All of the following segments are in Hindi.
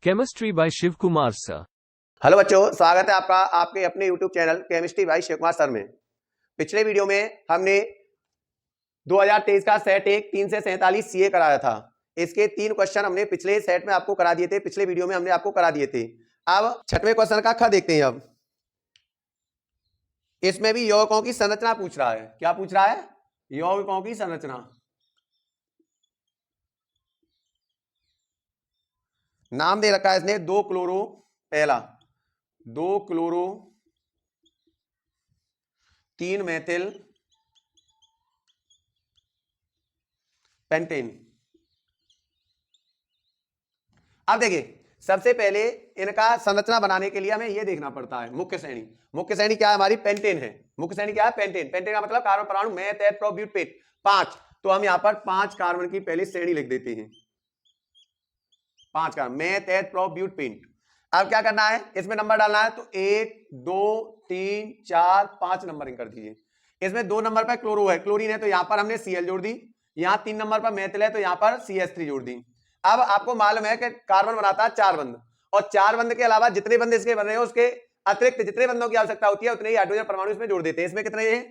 Chemistry by Shiv Kumar sir. Hello बच्चों, स्वागत है आपका आपके अपने YouTube channel chemistry by Shiv Kumar sir में। पिछले वीडियो में हमने 2023 का सेट 1 3 से 47 सीए कराया था। इसके 3 क्वेश्चन हमने पिछले सेट में आपको करा दिए थे, पिछले वीडियो में हमने आपको करा दिए थे। अब छठवें क्वेश्चन का ख देखते हैं। अब इसमें भी यौगिकों की संरचना पूछ रहा है। क्या पूछ रहा है? यौगिकों की संरचना। नाम दे रखा है इसने 2 क्लोरो, पहला 2 क्लोरो 3 मेथिल पेंटेन। अब देखिए, सबसे पहले इनका संरचना बनाने के लिए हमें यह देखना पड़ता है मुख्य श्रेणी। मुख्य श्रेणी क्या है हमारी? पेंटेन है। मुख्य श्रेणी क्या है? पेंटेन। पेंटेन का मतलब कार्बन परमाणु मेथ एथ प्रो ब्यूट पेट 5। तो हम यहां पर 5 कार्बन की पहली श्रेणी लिख देते हैं। 5 carbon meth eth prop but pent. अब क्या करना है? इसमें नंबर डालना है, तो 1 2 3 4 5 नंबरिंग कर दीजिए। इसमें 2 नंबर पर क्लोरो है, क्लोरीन है, तो यहां पर हमने Cl जोड़ दी। यहां 3 नंबर पर मेथिल है, तो यहां पर CH3 जोड़ दी। अब आपको मालूम है कि कार्बन बनाता है 4 बंध, और 4 बंध के अलावा जितने बंध इसके बन रहे हो उसके अतिरिक्त जितने बंधों की आवश्यकता होती है उतने ही हाइड्रोजन परमाणु इसमें जोड़ देते हैं। इसमें कितने हैं?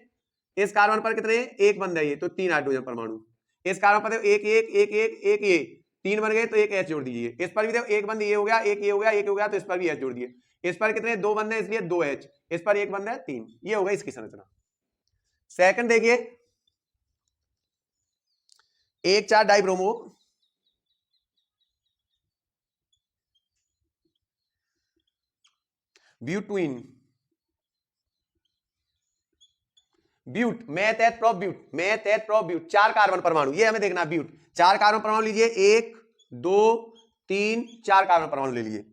इस कार्बन पर कितने? 1 बंध है ये, तो 3 हाइड्रोजन परमाणु। इस कार्बन पर 1 1 1 1 1 ये 3 बन गए, तो 1 H जोड़ दीजिए। इस पर भी देखो 1 बंध ये हो गया, 1 ये हो गया, 1 हो गया, तो इस पर भी H जोड़ दिए। इस पर कितने? 2 बंध है, इसलिए 2 H। इस पर 1 बंध है, 3। ये हो गई इसकी संरचना। सेकंड देखिए, 1 4 डाइब्रोमो, ब्यूटवीन, but meth eth prop but, meth eth prop but 4 carbon परमाणु, ये हमें देखना। ब्यूट 4 कार्बन परमाणु लीजिए, 1 2 3 4 कार्बन परमाणु ले लिए।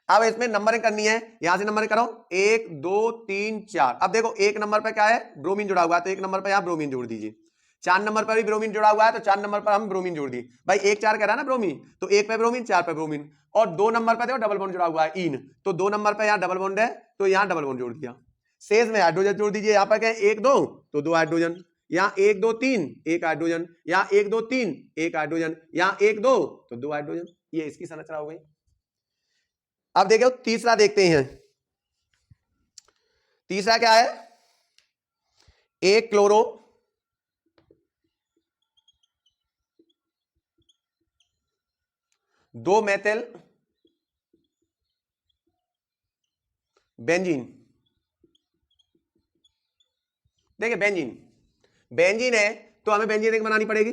अब इसमें नंबरिंग करनी है, यहां से नंबरिंग करो 1 2 3 4। अब देखो 1 नंबर पर क्या है? ब्रोमीन जुड़ा हुआ है, तो 1 नंबर पर यहां ब्रोमीन जोड़ दीजिए। 4 नंबर पर भी ब्रोमीन जुड़ा हुआ है, तो 4 नंबर पर हम ब्रोमीन जोड़ दिए। भाई 1 4 कह रहा है ना ब्रोमीन, तो 1 पे ब्रोमीन 4 पे ब्रोमीन। और 2 नंबर पर देखो डबल बॉन्ड जुड़ा हुआ है इन, तो 2 नंबर पर यहां डबल बॉन्ड है, तो यहां डबल बॉन्ड जोड़ दिया। शेष में हाइड्रोजन जोड़ दीजिए। यहां पर क्या है? 1 2, तो 2 हाइड्रोजन। यहाँ 1 2 3 1 हाइड्रोजन, यहाँ 1 2 3 1 हाइड्रोजन, यहाँ 1 2, तो 2 हाइड्रोजन। ये इसकी संरचना हो गई। अब देखो तीसरा देखते हैं। तीसरा क्या है? 1 क्लोरो 2 मेथिल बेंजीन। देखिए बेंजीन है, तो हमें बेंजीन रिंग बनानी पड़ेगी।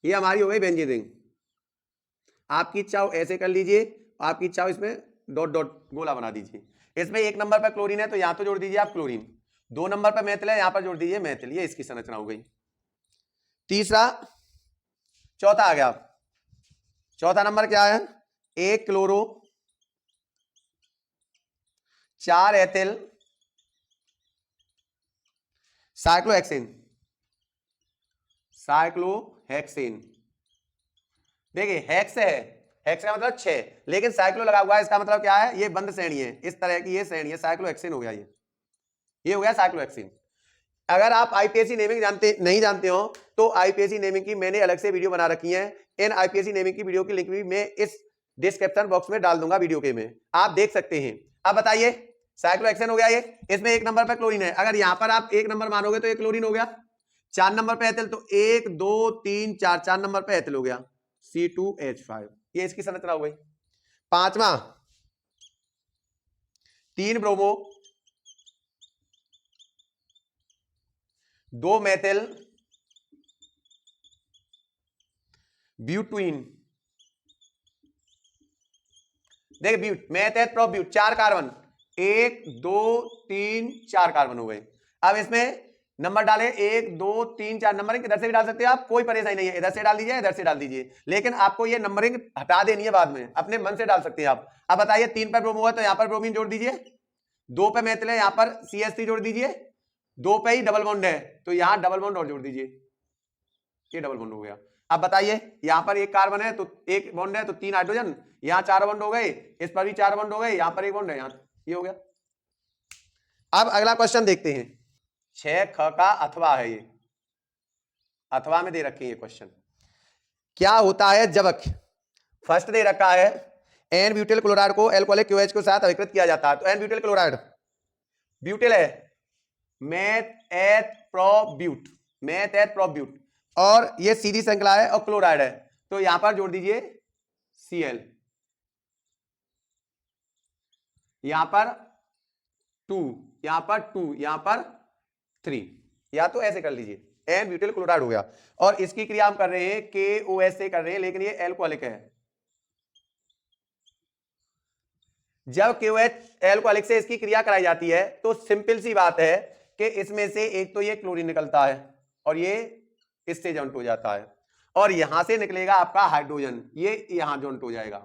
ये हमारी हो गई बेंजीन रिंग। आपकी इच्छा हो ऐसे कर लीजिए, आपकी इच्छा हो इसमें डॉट डॉट गोला बना दीजिए। इसमें 1 नंबर पर क्लोरीन है, तो यहां तो जोड़ दीजिए आप क्लोरीन। 2 नंबर पर मेथिल है, यहां पर जोड़ दीजिए मेथिल। ये इसकी संरचना हो गई। तीसरा, चौथा आ गया। चौथा नंबर क्या है? 1 क्लोरो 4 एथिल साइक्लोहेक्सेन। साइक्लोहेक्सेन देखिए हेक्स है, हेक्स का मतलब 6, लेकिन साइक्लो लगा हुआ है, इसका मतलब क्या है? ये बंद श्रेणी है, इस तरह की ये श्रेणी है, साइक्लोहेक्सेन हो गया। ये हो गया साइक्लोहेक्सेन। अगर आप आईपीएससी नेमिंग नहीं जानते हो, तो आईपीएससी नेमिंग की मैंने अलग से वीडियो बना रखी है। इन आईपीएससी नेमिंग की वीडियो की लिंक भी मैं इस डिस्क्रिप्शन बॉक्स में डाल दूंगा वीडियो के में, आप देख सकते हैं। अब बताइए, साइक्लोहेक्सेन हो गया ये। इसमें 1 नंबर पर क्लोरीन है, अगर यहां पर आप 1 नंबर मानोगे तो ये क्लोरीन हो गया। 4 नंबर पर एथिल, तो 1 2 3 4 4 नंबर पर एथिल हो गया C2H5। ये इसकी संरचना हो गई। पांचवा 3 ब्रोमो 2 मेथिल ब्यूटवीन। देख but meth eth prop but 4 carbon, 1 2 3 4 carbon हो गए। अब इसमें नंबर डाले 1 2 3 4 नंबरिंग इधर से भी डाल सकते हैं आप, कोई परेशानी नहीं है। इधर से डाल दीजिए, इधर से डाल दीजिए, लेकिन आपको ये नंबरिंग हटा देनी है बाद में, अपने मन से डाल सकते हैं आप। अब बताइए 3 पर ब्रोमो है, तो यहां पर ब्रोमीन जोड़ दीजिए। 2 पे मेथिल है, यहां पर CH3 जोड़ दीजिए। 2 पे ही डबल बॉन्ड है, तो यहां डबल बॉन्ड और जोड़ दीजिए। ये डबल बॉन्ड हो गया। अब बताइए, यहां पर 1 कार्बन है, तो 1 बॉन्ड है, तो 3 हाइड्रोजन। यहां 4 बॉन्ड हो गए, इस पर भी 4 बॉन्ड हो गए, यहां पर 1 बॉन्ड है, यहां ये हो गया। अब अगला क्वेश्चन देखते हैं। 6 ख का अथवा है, ये अथवा में दे रखे हैं ये क्वेश्चन। क्या होता है जबक? फर्स्ट दे रखा है एन ब्यूटिल क्लोराइड को एल्कोहलिक क्यूएच के साथ अभिकृत किया जाता है। तो एन ब्यूटिल क्लोराइड ब्यूटिल है, मेथ एथ प्रोब्यूट, मेथ एथ प्रोब्यूट, और ये सीधी श्रृंखला है और क्लोराइड है, तो यहां पर जोड़ दीजिए Cl, यहां पर 2, यहां पर 2, यहां पर 3, या तो ऐसे कर लीजिए, एन ब्यूटिल क्लोराइड हो गया। और इसकी क्रिया हम कर रहे हैं KOH से कर रहे हैं, लेकिन ये एल्कोहलिक है। जब KOH एल्कोहलिक से इसकी क्रिया कराई जाती है तो सिंपल सी बात है कि इसमें से एक तो ये क्लोरीन निकलता है और ये इससे जॉइंट हो जाता है, और यहां से निकलेगा आपका हाइड्रोजन, ये यहां जॉइंट हो जाएगा।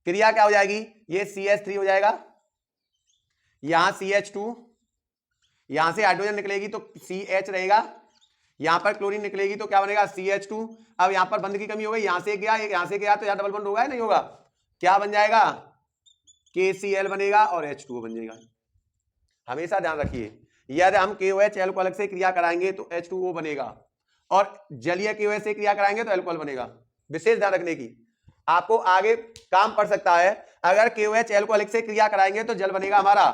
क्रिया क्या हो जाएगी, ये CH3 हो जाएगा, यहां CH2, यहां से हाइड्रोजन निकलेगी तो CH रहेगा, यहां पर क्लोरीन निकलेगी तो क्या बनेगा CH2। अब यहां पर बंध की कमी हो गई, यहां से गया, यहां से गया, तो यहां डबल बंध होगा या नहीं होगा, क्या बन जाएगा KCl बनेगा और H2O बन जाएगा। हमेशा ध्यान रखिए, यदि हम KOH एल्कोहल से क्रिया कराएंगे तो H2O बनेगा, और जलीय KOH से क्रिया कराएंगे तो एल्कोहल बनेगा। विशेष ध्यान रखने की, आपको आगे काम पड़ सकता है। अगर KOH एल्कोहलिक से क्रिया कराएंगे तो जल बनेगा हमारा,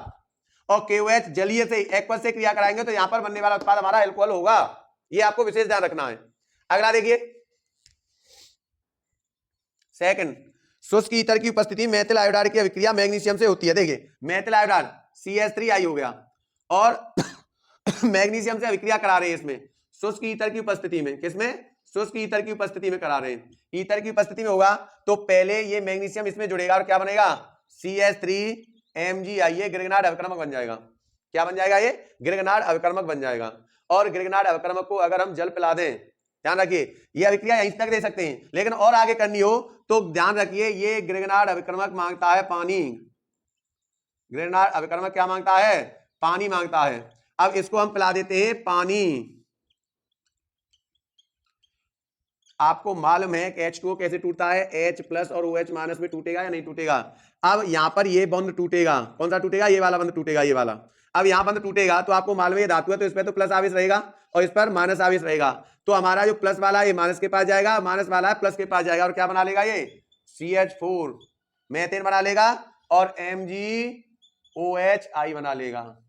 और KOH जलीय से एक्वस से क्रिया कराएंगे तो यहां पर बनने वाला उत्पाद हमारा एल्कोहल होगा। ये आपको विशेष ध्यान रखना है। अगला देखिए, सेकंड, शुष्क ईथर की उपस्थिति में मेथिल आयोडाइड की अभिक्रिया मैग्नीशियम से होती है। देखिए मेथिल आयोडाइड CH3I हो गया, और मैग्नीशियम से अभिक्रिया करा रहे हैं इसमें शुष्क ईथर की उपस्थिति में। किसमें, शुष्क ईथर की उपस्थिति में करा रहे हैं। ईथर की उपस्थिति में होगा तो पहले ये मैग्नीशियम इसमें जुड़ेगा और क्या बनेगा CH3MgI, ये ग्रिगनार्ड अभिकर्मक बन जाएगा। क्या बन जाएगा, ये ग्रिगनार्ड अभिकर्मक बन जाएगा। और ग्रिगनार्ड अभिकर्मक को अगर हम जल पिला दें, ध्यान रखिए ये अभिक्रिया यहीं तक दे सकते हैं, लेकिन और आगे करनी हो तो ध्यान रखिए ये ग्रिगनार्ड अभिकर्मक मांगता है पानी। ग्रिगनार्ड अभिकर्मक क्या मांगता है, पानी मांगता है। अब इसको हम पिला देते हैं पानी। आपको मालूम है कि H2O कैसे टूटता है, H+ और OH- में टूटेगा या नहीं टूटेगा। अब यहां पर ये बंध टूटेगा, कौन सा टूटेगा, ये वाला बंध टूटेगा, ये वाला। अब यहां बंध टूटेगा तो आपको मालूम है धातु है तो इस पर तो प्लस आवेश रहेगा और इस पर माइनस आवेश रहेगा, तो हमारा जो प्लस वाला है ये माइनस के पास जाएगा, माइनस वाला है प्लस के पास जाएगा, और क्या बना लेगा ये CH4 मेथेन बना लेगा और MgOHI बना लेगा।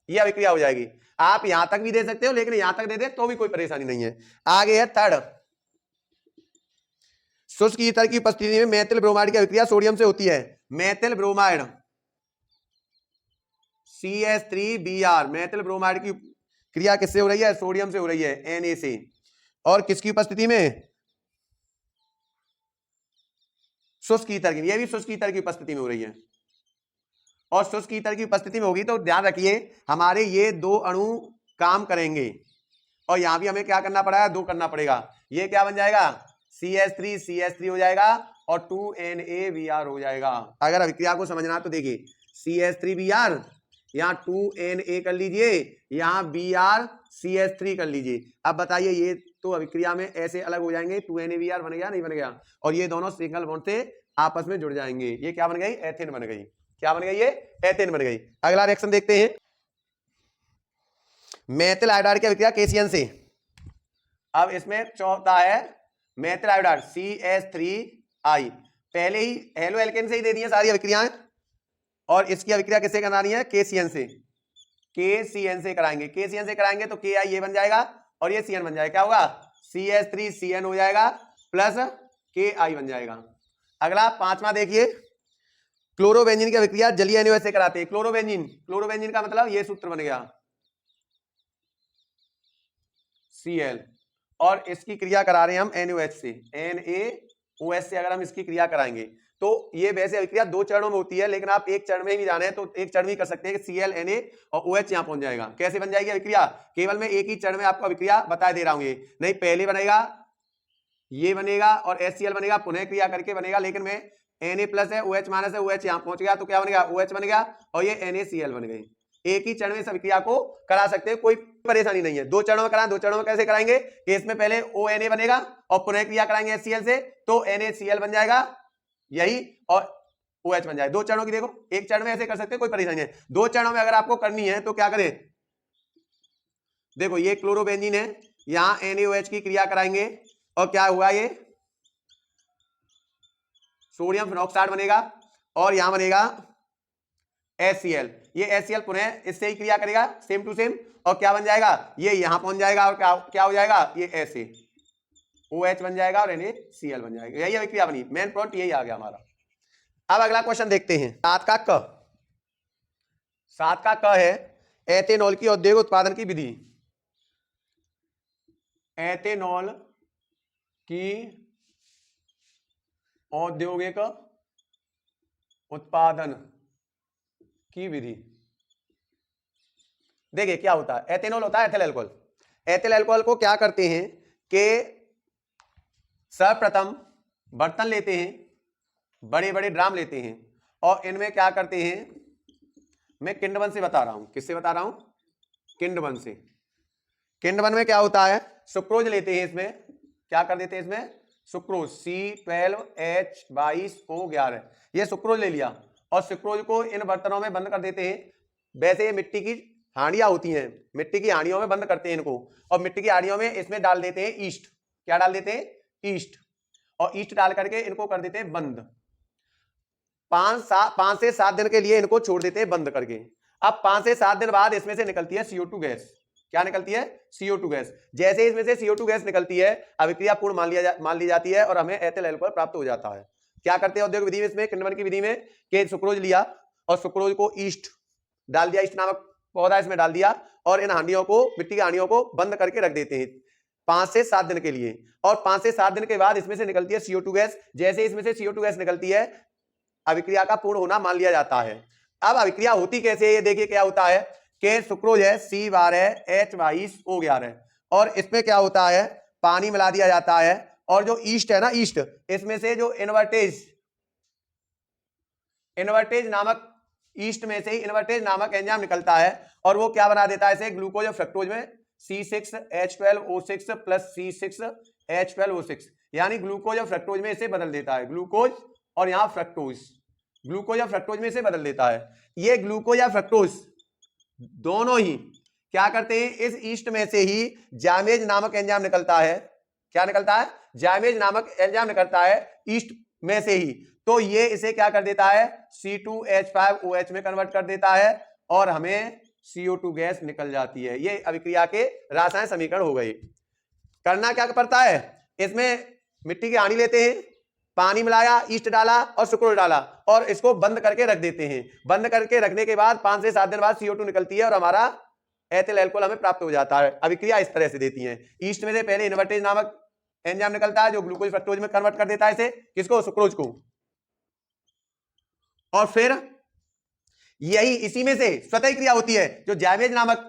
ये अभिक्रिया हो जाएगी। आप यहां तक भी दे सकते हो, लेकिन यहां तक दे दे तो भी कोई परेशानी नहीं है। आगे है थर्ड, शुष्क ईथर की उपस्थिति में मेथिल ब्रोमाइड की अभिक्रिया सोडियम से होती है। Methyl bromide CH3Br, methyl bromide की क्रिया किससे हो रही है, सोडियम से हो रही है, Na से। और किसकी उपस्थिति में, शुष्क ईथर की, ये भी शुष्क ईथर की उपस्थिति में हो रही है। और शुष्क ईथर की उपस्थिति में होगी तो ध्यान रखिए हमारे ये दो अणु काम करेंगे, और यहां भी हमें क्या करना पड़ा है, दो करना पड़ेगा। ये क्या बन जाएगा CH3 हो जाएगा और 2NaBr हो जाएगा। अगर अभिक्रिया को समझना तो देखिए CH3Br, यहाँ 2Na कर लीजिए, यहाँ Br CH3 कर लीजिए। अब बताइए ये तो अभिक्रिया में ऐसे अलग हो जाएंगे, 2NaBr बन गया नहीं बन गया, और ये दोनों सिंगल बॉन्ड से आपस में जुड़ जाएंगे। ये क्या बन गई, एथेन बन गई। क्या बन गई, ये एथेन बन गई। अगला रिएक्शन देखते हैं, मेथिल आयोडाइड की अभिक्रिया KCN से। अब इसमें चौथा है मेथिल आयोडाइड CH3I, पहले ही हेलो एल्केन से ही दे दी है सारी अभिक्रियाएं, और इसकी अभिक्रिया किससे करानी है, KCN से। KCN से कराएंगे, KCN से कराएंगे तो Ki ये बन जाएगा और ये Cn बन जाएगा। क्या होगा CH3Cn हो जाएगा प्लस Ki बन जाएगा। अगला पांचवा देखिए, क्लोरोबेंजीन की अभिक्रिया जलीय NaOH से कराते हैं। क्लोरोबेंजीन का मतलब ये सूत्र बन गया Cl, और इसकी क्रिया करा रहे हैं हम NaOH से, NaOH से अगर हम इसकी क्रिया कराएंगे तो ये वैसे अभिक्रिया दो चरणों में होती है, लेकिन आप एक चरण में भी जाने हैं तो एक चरण भी कर सकते हैं कि Cl Na और OH यहां पहुंच जाएगा। कैसे बन जाएगी अभिक्रिया, केवल मैं एक ही चरण में आपको अभिक्रिया बता दे रहा हूं, ये नहीं पहले बनेगा, ये बनेगा और HCl बनेगा, पुनः क्रिया करके बनेगा, लेकिन मैं Na+ है OH- है, OH यहां पहुंच गया तो क्या बनेगा, OH बन गया और ये NaCl बन गई। एक ही चरण में इस अभिक्रिया को करा सकते हैं, कोई परेशानी नहीं है। दो चरणों में कराएं, दो चरणों में कैसे कराएंगे कि इसमें पहले ONA बनेगा और पुनः क्रिया कराएंगे HCl से तो NaCl बन जाएगा यही, और OH बन जाएगा। दो चरणों की देखो, एक चरण में ऐसे कर सकते हैं, कोई परेशानी नहीं है। दो चरणों में अगर आपको करनी है तो क्या करें, देखो ये क्लोरोबेंजीन है, यहां NaOH की क्रिया कराएंगे और क्या हुआ, ये सोडियम फिनॉक्साइड बनेगा, और यहां बनेगा HCl। ये HCl पुनः इससे ही क्रिया करेगा सेम टू सेम, और क्या बन जाएगा, ये यहां पहुंच जाएगा और क्या हो जाएगा, ये ऐसे OH बन जाएगा और NaCl बन जाएगा। यही अभिक्रिया बनी, मेन पॉइंट यही आ गया हमारा। अब अगला क्वेश्चन देखते हैं, 7 का क है एथेनॉल की औद्योगिक उत्पादन की विधि। एथेनॉल की औद्योगिक उत्पादन की विधि। देखिए क्या होता है, एथेनॉल होता है एथिल अल्कोहल। एथिल अल्कोहल को क्या करते हैं कि सर्वप्रथम बर्तन लेते हैं, बड़े बड़े ड्राम लेते हैं, और इनमें क्या करते हैं, मैं किंडवन से बता रहा हूं, किससे बता रहा हूं, किंडवन से। किंडवन में क्या होता है, सुक्रोज लेते हैं, इसमें क्या कर देते हैं, इसमें सुक्रोज C12H22O11, ये सुक्रोज ले लिया और सुक्रोज को इन बर्तनों में बंद कर देते हैं। वैसे ये मिट्टी की हांडियां होती हैं, मिट्टी की हांडियों में बंद करते हैं इनको, और मिट्टी की हांडियों में इसमें डाल देते हैं ईस्ट। क्या डाल देते हैं, ईस्ट, और ईस्ट डाल करके इनको कर देते हैं बंद। 5 से 7 दिन के लिए इनको छोड़ देते हैं बंद करके। अब 5 से 7 दिन बाद इसमें से निकलती है CO2 गैस। क्या निकलती है, CO2 गैस। जैसे इसमें से CO2 गैस निकलती है, अभिक्रिया पूर्ण मान ली जाती है और हमें एथिल अल्कोहल प्राप्त हो जाता है। क्या करते हैं औद्योगिक विधि में, इसमें किंडवन की विधि में, कि सुक्रोज लिया और सुक्रोज को ईस्ट डाल दिया, ईस्ट नामक पौधा इसमें डाल दिया, और इन हांडियों को, मिट्टी की हांडियों को बंद करके रख देते हैं 5 से 7 दिन के लिए। और 5 से 7 दिन के बाद इसमें से निकलती है CO2 गैस। जैसे इसमें से CO2 गैस निकलती है, अभिक्रिया का पूर्ण होना मान लिया जाता है। अब अभिक्रिया होती कैसे है, ये देखिए क्या होता है कि सुक्रोज है C12H22O11, और इसमें क्या होता है, पानी मिला दिया जाता है, और जो ईस्ट है ना, ईस्ट, इसमें से जो इन्वर्टेज नामक, ईस्ट में से ही इन्वर्टेज नामक एंजाइम निकलता है, और वो क्या बना देता है इसे, ग्लूकोज और फ्रक्टोज में C6H12O6 प्लस C6H12O6, यानी ग्लूकोज और फ्रक्टोज में इसे बदल देता है। ग्लूकोज और यहां फ्रक्टोज, ग्लूकोज या फ्रक्टोज में इसे बदल देता है। ये ग्लूकोज या फ्रक्टोज दोनों ही क्या करते हैं, इस ईस्ट में से ही जाइमेज नामक एंजाइम निकलता है। क्या निकलता है, जाइमेज नामक एंजाइम निकलता है ईस्ट में से ही। तो ये इसे क्या कर देता है, C2H5OH में कन्वर्ट कर देता है, और हमें CO2 गैस निकल जाती है। ये अभिक्रिया के रासायनिक समीकरण हो गए। करना क्या पड़ता है, इसमें मिट्टी की हांडी लेते हैं, पानी मिलाया, ईस्ट डाला और सुक्रोज डाला, और इसको बंद करके रख देते हैं। बंद करके रखने के बाद 5 से 7 दिन बाद CO2 निकलती है और हमारा एथिल अल्कोहल हमें प्राप्त हो जाता है। अभिक्रिया इस तरह से देती है। ईस्ट में से पहले इन्वर्टेज नामक एंजाइम निकलता है जो ग्लूकोज फ्रक्टोज में कन्वर्ट कर देता है इसे, किसको, सुक्रोज को, और फिर यही इसी में से स्वतः क्रिया होती है, जो जाइमेज नामक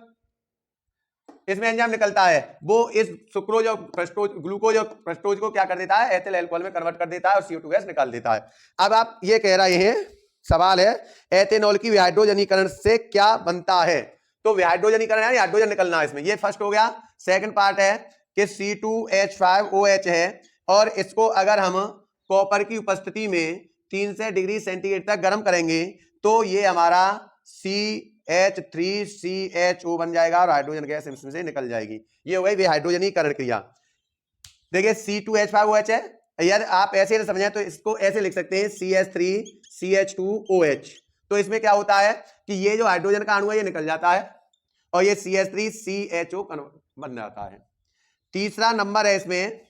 इसमें एंजाइम निकलता है, वो इस सुक्रोज और फ्रक्टोज, ग्लूकोज और फ्रक्टोज को क्या कर देता है, एथिल अल्कोहल में कन्वर्ट कर देता है और CO2 गैस निकाल देता है। अब आप ये कह रहे हैं, सवाल है एथेनॉल की विहाइड्रोजनीकरण से क्या बनता है। तो विहाइड्रोजनीकरण यानी हाइड्रोजन निकलना है इसमें, ये फर्स्ट हो गया। सेकंड पार्ट है कि C2H5OH है, और इसको अगर हम कॉपर की उपस्थिति में 300 डिग्री सेंटीग्रेड तक गर्म करेंगे तो ये हमारा CH3CHO बन जाएगा और हाइड्रोजन गैस इसमें से निकल जाएगी। ये हो गई विहाइड्रोजनीकरण क्रिया। देखिए C2H5OH है, यदि आप ऐसे न समझें तो इसको ऐसे लिख सकते हैं CH3CH2OH। तो इसमें क्या होता है कि ये जो हाइड्रोजन का अणु है ये निकल जाता है और ये CH3CHO बन जाता है। तीसरा नंबर है इसमें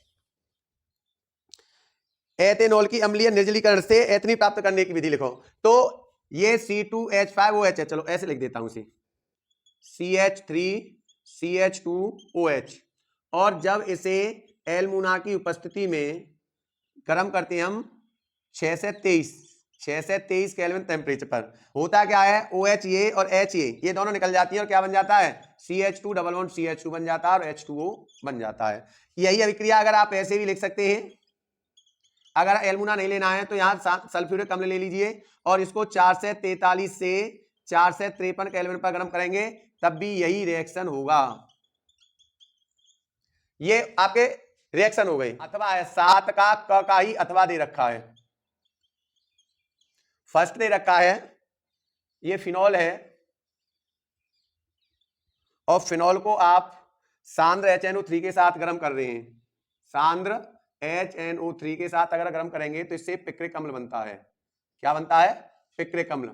एथेनॉल की अम्लीय निर्जलीकरण से एथेनीन प्राप्त करने की विधि लिखो। तो ये C2H5OH है, चलो ऐसे लिख देता हूं इसे CH3CH2OH, और जब इसे एल्मुना की उपस्थिति में गर्म करते हैं हम 6 से 23 केल्विन टेम्परेचर पर, होता क्या है OHA और HA ये दोनों निकल जाती है और क्या बन जाता है CH2 डबल बॉन्ड CH2 बन जाता है और H2O बन जाता है। यही अभिक्रिया अगर आप ऐसे भी लिख सकते हैं, अगर एल्मुना नहीं लेना है तो यहां सल्फ्यूरिक अम्ल ले लीजिए और इसको 4 से 43 से 4 से 53 केल्विन पर गर्म करेंगे तब भी यही रिएक्शन होगा। ये आपके रिएक्शन हो गई। अथवा है 7 का क का ही अथवा दे रखा है। फर्स्ट दे रखा है ये फिनॉल है और फिनॉल को आप सांद्र HNO3 के साथ गर्म कर रहे हैं। सांद्र HNO3 के साथ अगर गर्म करेंगे तो इससे पिक्रिक अम्ल बनता है। क्या बनता है? पिक्रिक अम्ल।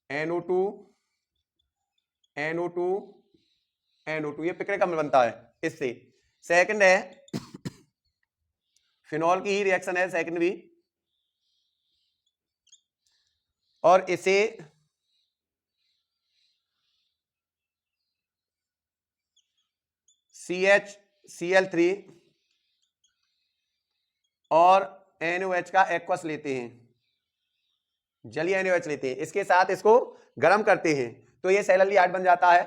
NO2 NO2 NO2, ये पिक्रिक अम्ल बनता है इससे। सेकंड है फिनॉल की ही रिएक्शन है सेकंड भी, और इसे CHCl3 और NOH का एक्वस लेते हैं, जलीय NOH लेते हैं, इसके साथ इसको गर्म करते हैं तो ये सेल्यूलाइड बन जाता है।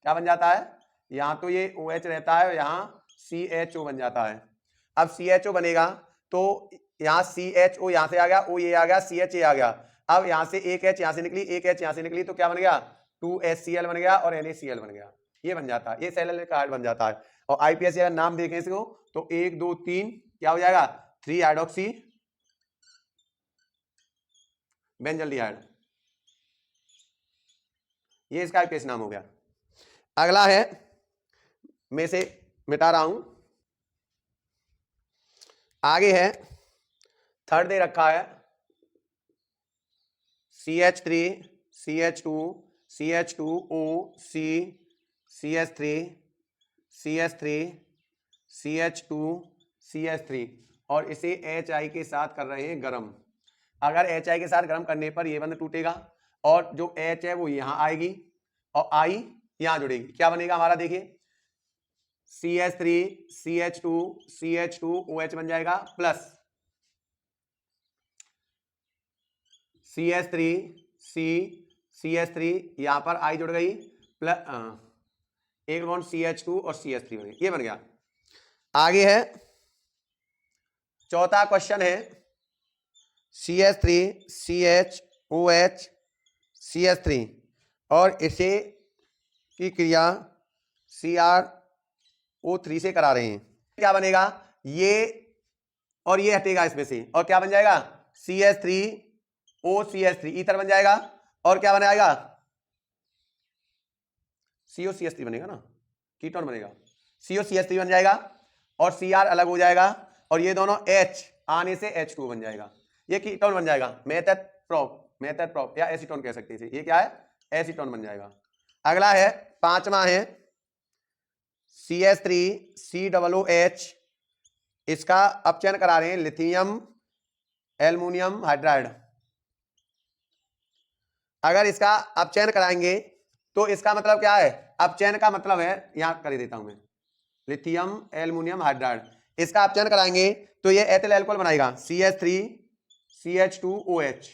क्या बन जाता है? यहां तो ये OH रहता है, यहां CHO बन जाता है। अब CHO बनेगा तो यहां CHO यहां से आ गया, O ये आ गया, CH ये आ गया। अब यहां से एक H यहां से निकली, एक H यहां से निकली, तो क्या बन गया? 2HCl बन गया और NaCl बन गया। ये बन जाता है, ये सेल्यूलाइड बन जाता है। और IPS अगर नाम देखें इसको तो 1 2 3 क्या हो जाएगा? 3 हाइड्रोक्सी बेंजल्डिहाइड, ये इसका IPS नाम हो गया। अगला है, मैं से मिटा रहा हूं, आगे है थर्ड दे रखा है CH3 CH2 CH2O C CH3 CH3 CH2 CH3 और इसे HI के साथ कर रहे हैं गरम। अगर HI के साथ गरम करने पर ये बंद टूटेगा और जो H है वो यहां आएगी और I यहां जुड़ेगी। क्या बनेगा हमारा? देखिए CH3 CH2 CH2 OH बन जाएगा प्लस CH3 C CH3 यहां पर I जुड़ गई प्लस एक बॉन्ड CH2 और CH3 बन गया, ये बन गया। आगे है चौथा क्वेश्चन है CH3 CHOH CH3 और इसे की क्रिया CrO3 से करा रहे हैं। क्या बनेगा? ये और ये हटेगा इसमें से और क्या बन जाएगा? CH3OCH3 ईथर बन जाएगा और क्या बनाएगा? COCH3 बनेगा ना, कीटोन बनेगा, COCH3 बन जाएगा और Cr अलग हो जाएगा और ये दोनों H आने से H2 बन जाएगा, ये कीटोन बन जाएगा। मेथड प्रॉप या एसीटोन कह सकते हैं, ये क्या है? एसीटोन बन जाएगा। अगला है पांचवा है CH3 COOH, इसका अपचयन करा रहे हैं लिथियम एल्युमिनियम हाइड्राइड। अगर इसका अपचयन कराएंगे तो इसका मतलब क्या है? अपचयन का मतलब है, यहां कर देता हूं मैं, लिथियम एल्युमिनियम हाइड्राइड, इसका अपचयन कराएंगे तो ये एथिल अल्कोहल बनाएगा CH3 CH2OH।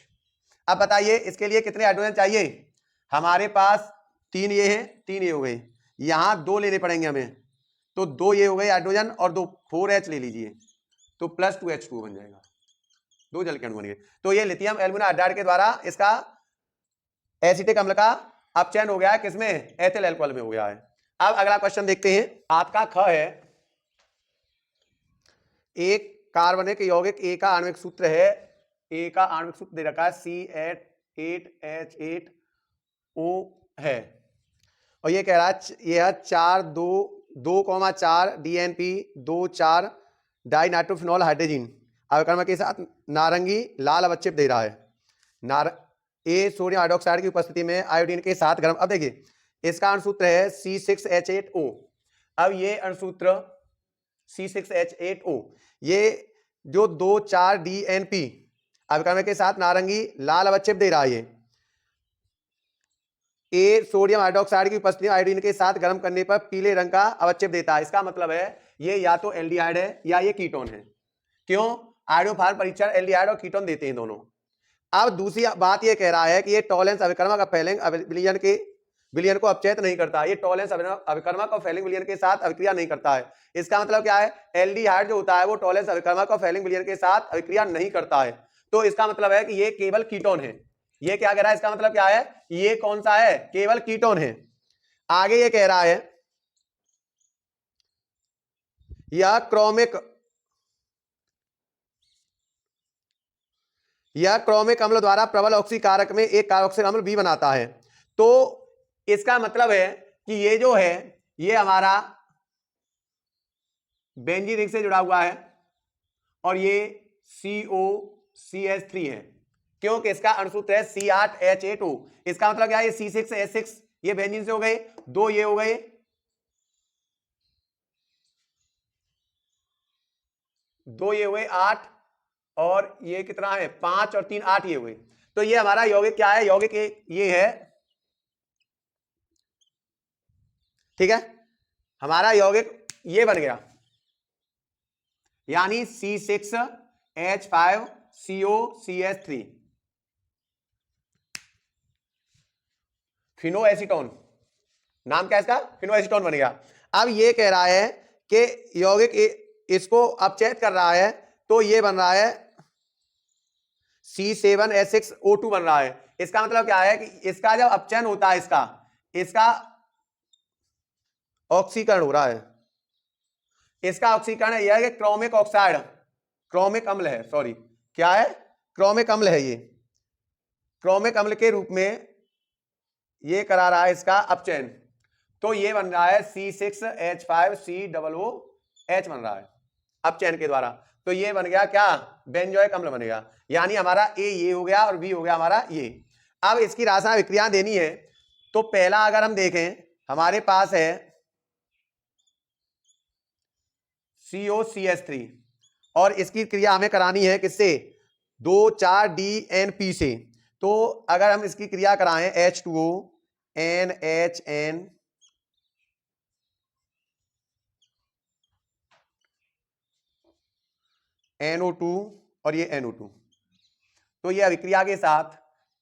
अब बताइए इसके लिए कितने हाइड्रोजन चाहिए? हमारे पास 3 ये हैं, 3 ये हो गए, यहां 2 लेने पड़ेंगे हमें, तो 2 ये हो गए हाइड्रोजन और 2 4H ले लीजिए तो प्लस 2H2 बन जाएगा, 2 जल के अणु बन गए। तो ये लिथियम एल्युमिनियम हाइड्राइड के द्वारा इसका एसिटिक अम्ल का अपचयन हो गया है, किसमें? एथिल अल्कोहल में हो गया है। अब अगला क्वेश्चन देखते हैं। आज का ख है, एक कार्बनिक यौगिक A का आणविक सूत्र है, A का आणविक सूत्र दे रखा है C8H8O है और ये कह रहा है यह 2,4 DNP 2,4 डाइनाइट्रोफिनॉल हाइड्रोजन अवक्रमक के साथ नारंगी लाल अवक्षेप दे रहा है। ए सोडियम हाइड्रोक्साइड की उपस्थिति में आयोडीन के साथ गर्म। अब देखिए इसका अणुसूत्र है C6H8O। अब ये अणुसूत्र C6H8O, ये जो 2,4 DNP अवक्रमक के साथ नारंगी लाल अवक्षेप दे रहा है, ए सोडियम हाइड्रोक्साइड की उपस्थिति में आयोडीन के साथ गर्म करने पर पीले रंग का अवक्षेप देता है। इसका मतलब है ये या तो एल्डिहाइड है या ये कीटोन है। क्यों? आयोडोफाइल परीक्षण एल्डिहाइड और कीटोन देते हैं दोनों। अब दूसरी बात ये कह रहा है कि ये टॉलेंस अभिकर्मक और फैलिंग विलयन को अपचयित नहीं करता। ये टॉलेंस अभिकर्मक और फैलिंग विलयन के साथ अभिक्रिया नहीं करता है। इसका मतलब क्या है? एल्डिहाइड जो होता है वो टॉलेंस अभिकर्मक और फैलिंग विलयन के साथ अभिक्रिया नहीं करता है, तो इसका मतलब है कि ये केवल कीटोन है। ये क्या कह रहा है? इसका मतलब क्या है? ये कौन सा है? केवल कीटोन है। आगे ये कह रहा है यह क्रोमिक अम्ल द्वारा प्रबल ऑक्सीकारक में एक कार्बोक्सिल अम्ल भी बनाता है। तो इसका मतलब है कि ये जो है ये हमारा बेंजीन रिंग से जुड़ा हुआ है और ये CO CH3 है, क्योंकि इसका अणुसूत्र है C8H8O। इसका मतलब क्या है, ये C6H6 ये बेंजीन से हो गए, दो ये हो गए, दो ये हुए 8, और ये कितना है 5 और 3 8 ये हुए। तो ये हमारा यौगिक क्या है, यौगिक ये है, ठीक है, हमारा यौगिक ये बन गया, यानी C6H5COCH3 फिनोएसीटोन, नाम क्या है इसका, फिनोएसीटोन बन गया। अब ये कह रहा है कि यौगिक इसको अपचयित कर रहा है, तो ये बन रहा है C7H6O2 बन रहा है। इसका मतलब क्या है कि इसका जब अपचयन होता है, इसका ऑक्सीकरण हो रहा है, इसका ऑक्सीकरण यह है कि क्रोमिक ऑक्साइड, क्रोमिक अम्ल है, सॉरी क्या है, क्रोमिक अम्ल है, ये क्रोमिक अम्ल के रूप में ये करा रहा है इसका अपचयन। तो ये बन रहा है C6H5COOH बन रहा है अपचयन के द्वारा। तो ये बन गया क्या, बेंजोइक अम्ल बनेगा, यानी हमारा ए ये हो गया और बी हो गया हमारा ये। अब इसकी रासायनिक विक्रिया देनी है, तो पहला अगर हम देखें, हमारे पास है COCH3 और इसकी क्रिया हमें करानी है किससे, 2,4-DNP से। तो अगर हम इसकी क्रिया कराएं H2O NHN NO2 और ये NO2, तो ये अभिक्रिया के साथ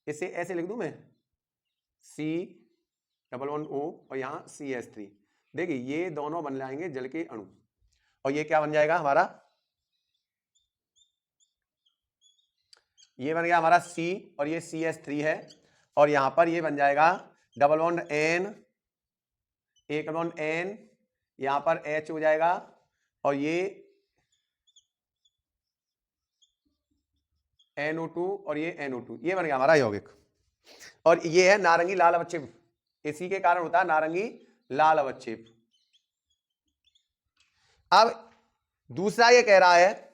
इसे ऐसे लिख दूं मैं, C11O और यहां CH3, देखिए ये दोनों बन जाएंगे जल के अणु, और ये क्या बन जाएगा हमारा, ये बन गया हमारा C और ये CH3 है, और यहां पर ये बन जाएगा डबल बॉन्ड N, एक बॉन्ड N, यहां पर H हो जाएगा, और ये NO2 और ये NO2, ये बन गया हमारा यौगिक। और ये है नारंगी लाल अवक्षेप, इसी के कारण होता है नारंगी लाल अवक्षेप। अब दूसरा ये कह रहा है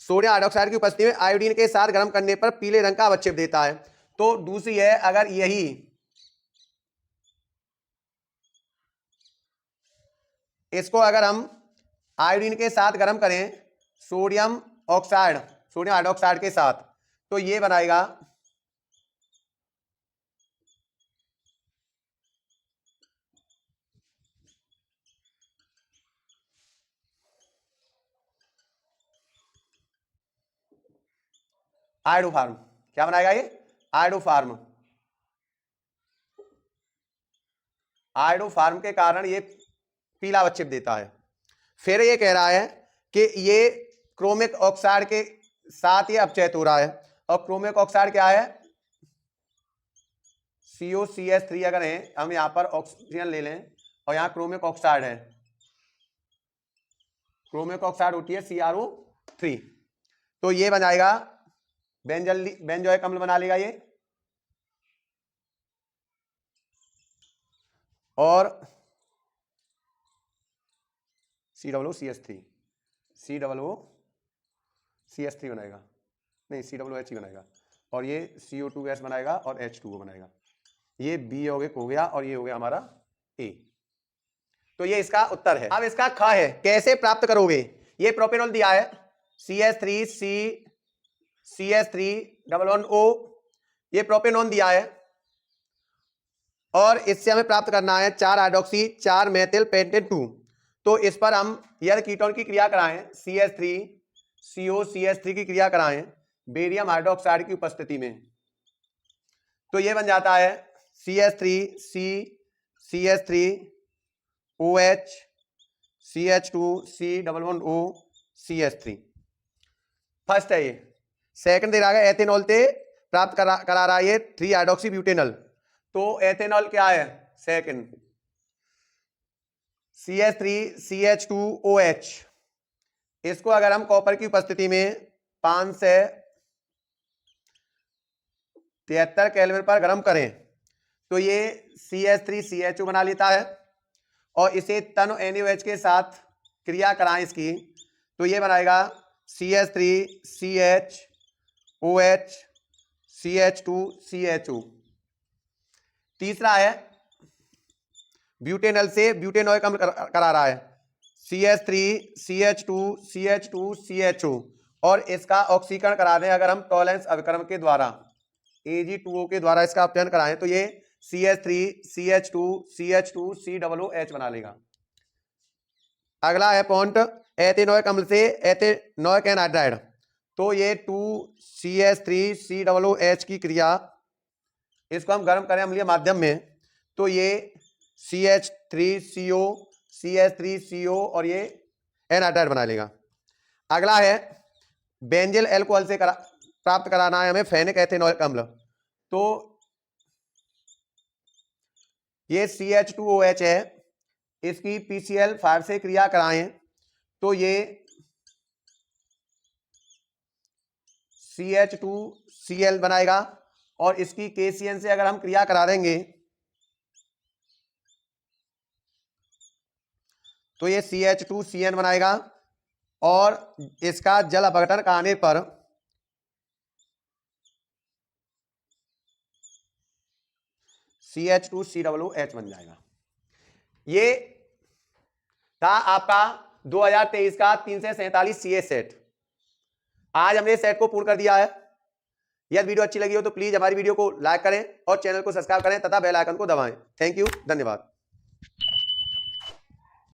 सोडियम हाइड्रोक्साइड की उपस्थिति में आयोडीन के साथ गर्म करने पर पीले रंग का अवक्षेप देता है। तो दूसरी है, अगर यही इसको अगर हम आयोडीन के साथ गर्म करें, सोडियम ऑक्साइड, सोडियम हाइड्रोक्साइड के साथ, तो ये बनाएगा आयोडोफार्म। क्या बनाएगा ये, आयोडोफार्म। आयोडोफार्म के कारण ये पीला अवक्षेप देता है। फिर ये कह रहा है कि ये क्रोमिक ऑक्साइड के साथ ये अपचयित हो रहा है, और क्रोमिक ऑक्साइड क्या है, COCH3 अगर है, हम यहां पर ऑक्सीजन ले लें और यहां क्रोमिक ऑक्साइड है, क्रोमिक ऑक्साइड होती है CrO3, तो ये बनाएगा बेंजोइक अम्ल बना लेगा ये, और COOCH3 बनाएगा, नहीं COOH बनाएगा, और ये CO2 बनाएगा और H2O बनाएगा। ये बी यौगिक हो गया, और ये हो गया हमारा ए। तो ये इसका उत्तर है। अब इसका ख है, कैसे प्राप्त करोगे, ये प्रोपेनॉल दिया है CH3O, ये प्रोपेनॉन दिया है, और इससे हमें प्राप्त करना है 4-हाइड्रोक्सी 4-मेथिल पेंटेन 2। तो इस पर हम यदि कीटोन की क्रिया कराएं, CH3COCH3 की क्रिया कराएं बेरियम हाइड्रोक्साइड की उपस्थिति में, तो ये बन जाता है CH3CH3OH CH2C11O फर्स्ट है ये। सेकंड दे रहा है एथेनॉल से प्राप्त करा रहा है ये 3-हाइड्रोक्सी ब्यूटेनॉल, तो एथेनॉल क्या है, सेकंड CH3CH2OH, इसको अगर हम कॉपर की उपस्थिति में 573 केल्विन पर गर्म करें, तो ये CH3CHO बना लेता है, और इसे तन NaOH के साथ क्रिया कराएं इसकी, तो ये बनाएगा CH3CHOH CH2CHO। तीसरा है ब्यूटेनॉल से ब्यूटेनॉइक अम्ल करा रहा है, CH3CH2CH2CHO, और इसका ऑक्सीकरण करा दें अगर हम टॉलेंस अभिकर्म के द्वारा Ag2O के द्वारा इसका अपचयन कराएं तो ये CH3CH2CH2COOH बना लेगा। अगला है पॉइंट एथेनोइक अम्ल से एथेनोइक एनहाइड्राइड, तो ये 2CH3COOH की क्रिया, इसको हम गर्म करें अम्लीय माध्यम में तो ये CH3CO CH3CO और ये एनहाइड्राइड बना लेगा। अगला है बेंजिल एल्कोहल से प्राप्त कराना है हमें फेनिक एथेनोइक अम्ल, तो ये CH2OH है, इसकी PCl5 से क्रिया कराएं तो ये CH2Cl बनाएगा, और इसकी KCN से अगर हम क्रिया करा देंगे तो ये CH2CN बनाएगा, और इसका जल अपघटन कराने पर CH2COOH बन जाएगा। ये था आपका 2023 का 347 CA सेट। आज हमने सेट को पूर्ण कर दिया है। यदि वीडियो अच्छी लगी हो तो प्लीज हमारी वीडियो को लाइक करें और चैनल को सब्सक्राइब करें तथा बेल आइकन को दबाएं। थैंक यू, धन्यवाद।